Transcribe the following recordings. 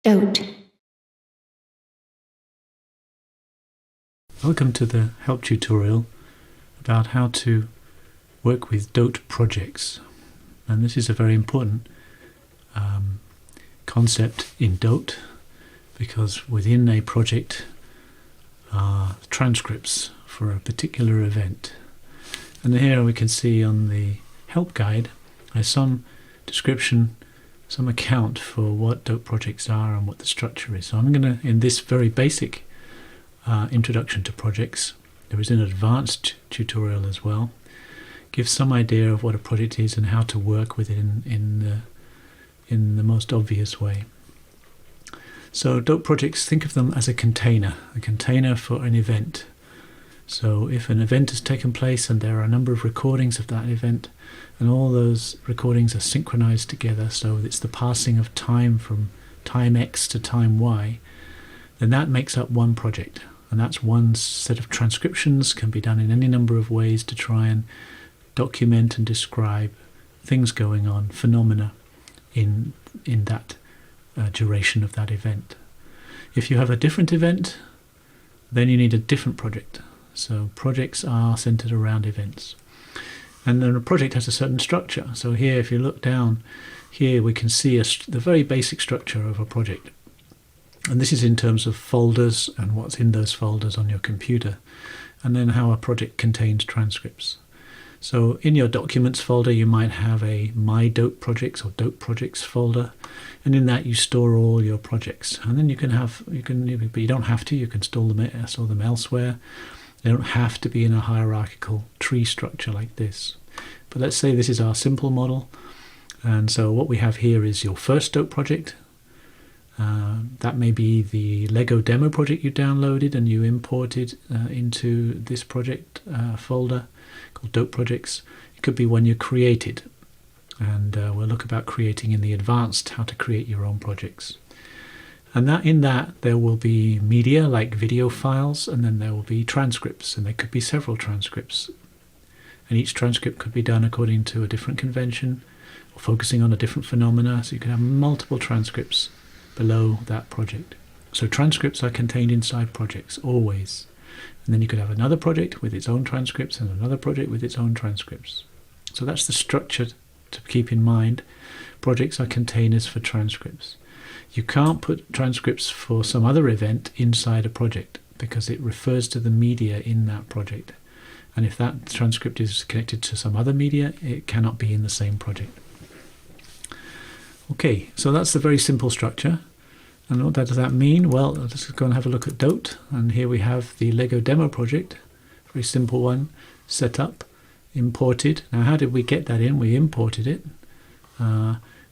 DOTE. Welcome to the help tutorial about how to work with DOTE projects. And this is a very important concept in DOTE, because within a project are transcripts for a particular event. And here we can see on the help guide there's some description, some account for what DOTE projects are and what the structure is. So I'm going to, in this very basic introduction to projects, there is an advanced tutorial as well, give some idea of what a project is and how to work with it in the most obvious way. So DOTE projects, think of them as a container for an event. So if an event has taken place and there are a number of recordings of that event, and all those recordings are synchronized together, so it's the passing of time from time X to time Y, then that makes up one project. And that's one set of transcriptions, can be done in any number of ways to try and document and describe things going on, phenomena in that duration of that event. If you have a different event, then you need a different project. So projects are centered around events. And then a project has a certain structure. So here, if you look down here, we can see the very basic structure of a project. And this is in terms of folders and what's in those folders on your computer, and then how a project contains transcripts. So in your documents folder, you might have a My DOTE Projects or DOTE Projects folder, and in that you store all your projects. And then but you don't have to. You can store them elsewhere. They don't have to be in a hierarchical tree structure like this. But let's say this is our simple model, and so what we have here is your first DOTE project. That may be the Lego demo project you downloaded and you imported into this project folder called DOTE Projects. It could be one you created, and we'll look about creating in the advanced, how to create your own projects. And in that there will be media like video files, and then there will be transcripts, and there could be several transcripts. And each transcript could be done according to a different convention, or focusing on a different phenomena, so you can have multiple transcripts below that project. So transcripts are contained inside projects, always. And then you could have another project with its own transcripts and another project with its own transcripts. So that's the structure to keep in mind. Projects are containers for transcripts. You can't put transcripts for some other event inside a project because it refers to the media in that project. And if that transcript is connected to some other media, it cannot be in the same project. Okay, so that's the very simple structure. And what does that mean? Well, let's go and have a look at DOTE. And here we have the Lego demo project, very simple one, set up, imported. Now, how did we get that in? We imported it,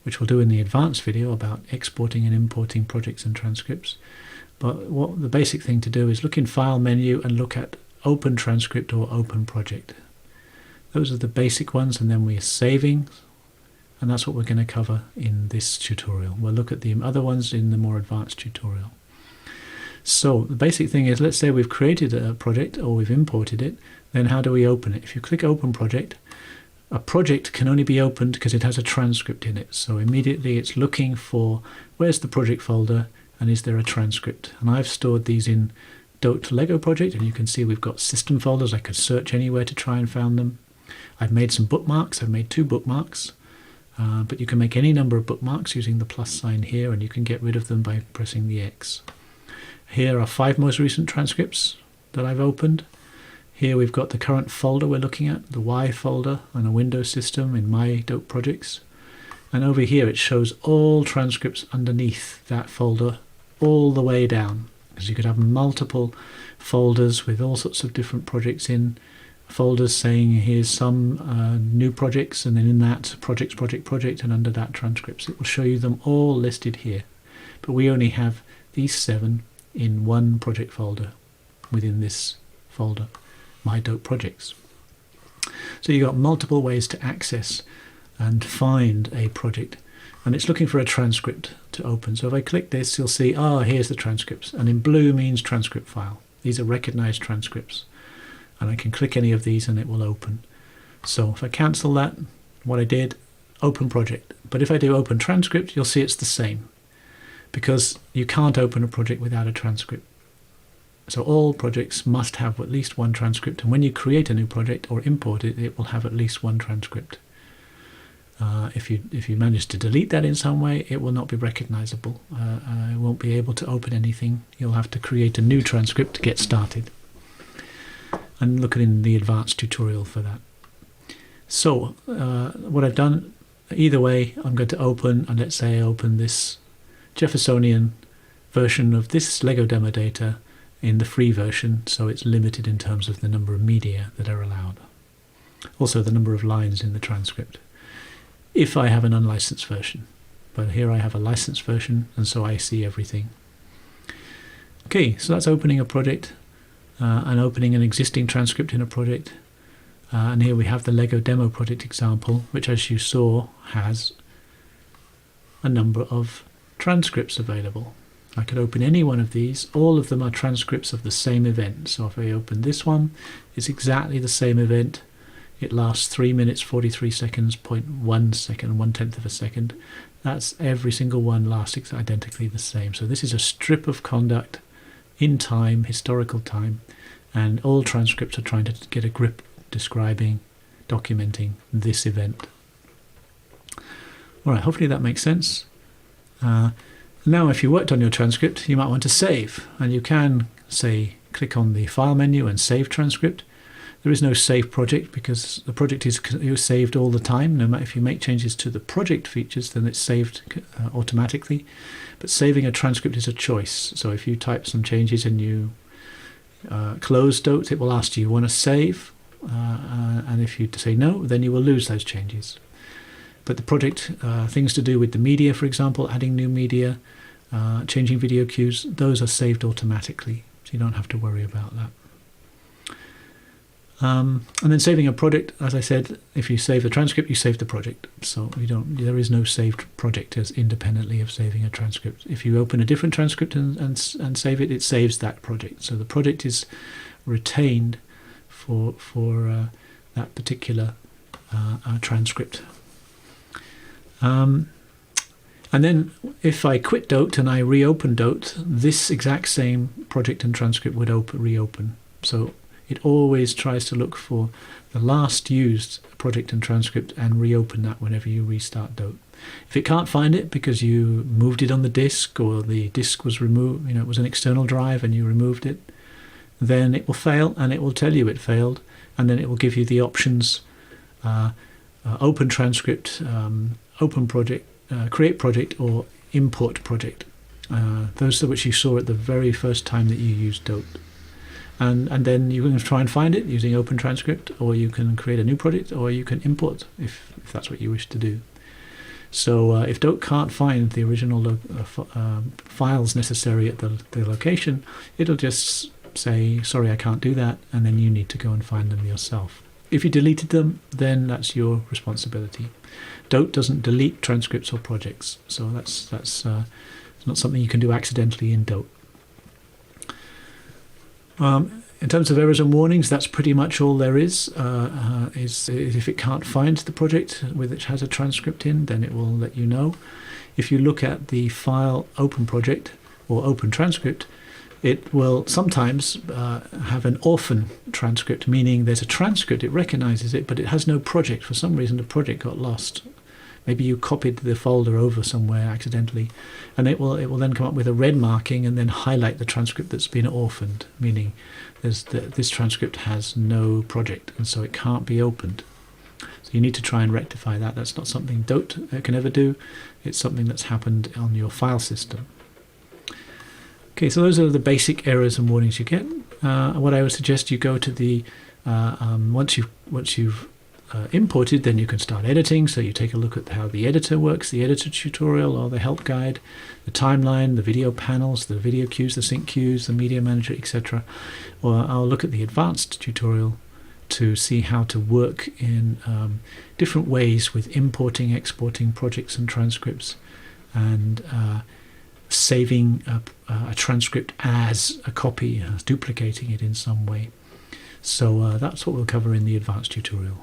which we'll do in the advanced video about exporting and importing projects and transcripts. But what the basic thing to do is look in File menu and look at Open Transcript or Open Project. Those are the basic ones, and then we're saving. And that's what we're going to cover in this tutorial. We'll look at the other ones in the more advanced tutorial. So the basic thing is, let's say we've created a project or we've imported it, then how do we open it? If you click Open Project, a project can only be opened because it has a transcript in it. So immediately it's looking for where's the project folder and is there a transcript. And I've stored these in DOTE Lego project, and you can see we've got system folders. I could search anywhere to try and find them. I've made some bookmarks. I've made 2 bookmarks. But you can make any number of bookmarks using the plus sign here, and you can get rid of them by pressing the X. Here are 5 most recent transcripts that I've opened. Here we've got the current folder we're looking at, the Y folder on a Windows system in My DOTE Projects. And over here it shows all transcripts underneath that folder all the way down, because you could have multiple folders with all sorts of different projects in. Folders saying here's some new projects, and then in that project, and under that transcripts. It will show you them all listed here. But we only have these 7 in one project folder within this folder, My DOTE Projects. So you've got multiple ways to access and find a project, and it's looking for a transcript to open. So if I click this, you'll see, here's the transcripts, and in blue means transcript file. These are recognized transcripts. And I can click any of these and it will open. So if I cancel that, what I did, open project. But if I do open transcript, you'll see it's the same. because you can't open a project without a transcript. So all projects must have at least one transcript, and when you create a new project or import it, it will have at least one transcript. If you manage to delete that in some way, it will not be recognizable. It won't be able to open anything. You'll have to create a new transcript to get started. And look in the advanced tutorial for that. So what I've done, either way, I'm going to open, and let's say I open this Jeffersonian version of this Lego demo data in the free version, so it's limited in terms of the number of media that are allowed. Also the number of lines in the transcript, if I have an unlicensed version. But here I have a licensed version, and so I see everything. Okay, so that's opening a project and opening an existing transcript in a project. And here we have the Lego demo project example, which, as you saw, has a number of transcripts available. I could open any one of these. All of them are transcripts of the same event. So if I open this one, it's exactly the same event. It lasts 3 minutes 43 seconds, 0.1 second, 1/10 of a second. That's every single one lasts identically the same. So this is a strip of conduct in time, historical time, and all transcripts are trying to get a grip describing, documenting this event. All right, hopefully that makes sense. Now if you worked on your transcript, you might want to save, and you can, say, click on the file menu and save transcript. There is no save project because the project is saved all the time. No matter if you make changes to the project features, then it's saved automatically. But saving a transcript is a choice. So if you type some changes and you close DOTE, it will ask you want to save, and if you say no, then you will lose those changes. But the project, things to do with the media, for example, adding new media, changing video cues, those are saved automatically, so you don't have to worry about that. And then saving a project, as I said, if you save the transcript, you save the project. So there is no saved project as independently of saving a transcript. If you open a different transcript and save it, it saves that project. So the project is retained for that particular transcript. And then if I quit DOTE and I reopen DOTE, this exact same project and transcript would reopen. So it always tries to look for the last used project and transcript and reopen that whenever you restart DOTE. If it can't find it because you moved it on the disk, or the disk was removed, it was an external drive and you removed it, then it will fail, and it will tell you it failed, and then it will give you the options: open transcript, open project, create project, or import project. Those are which you saw at the very first time that you used DOTE. And then you can try and find it using open transcript, or you can create a new project, or you can import if that's what you wish to do. So if DOTE can't find the original files necessary at the location, it'll just say, sorry, I can't do that, and then you need to go and find them yourself. If you deleted them, then that's your responsibility. DOTE doesn't delete transcripts or projects, so that's not something you can do accidentally in DOTE. In terms of errors and warnings, that's pretty much all there is. Is if it can't find the project which has a transcript in, then it will let you know. If you look at the file open project or open transcript, it will sometimes have an orphan transcript, meaning there's a transcript, it recognizes it, but it has no project. For some reason, the project got lost. Maybe you copied the folder over somewhere accidentally, and it will then come up with a red marking and then highlight the transcript that's been orphaned, meaning this transcript has no project, and so it can't be opened. So you need to try and rectify that. That's not something DOTE can ever do. It's something that's happened on your file system. Okay, so those are the basic errors and warnings you get. What I would suggest, you go to the once you've imported, then you can start editing. So you take a look at how the editor works, the editor tutorial or the help guide, the timeline, the video panels, the video cues, the sync cues, the media manager, etc. Or I'll look at the advanced tutorial to see how to work in different ways with importing, exporting projects and transcripts, and saving a transcript as a copy, duplicating it in some way. So that's what we'll cover in the advanced tutorial.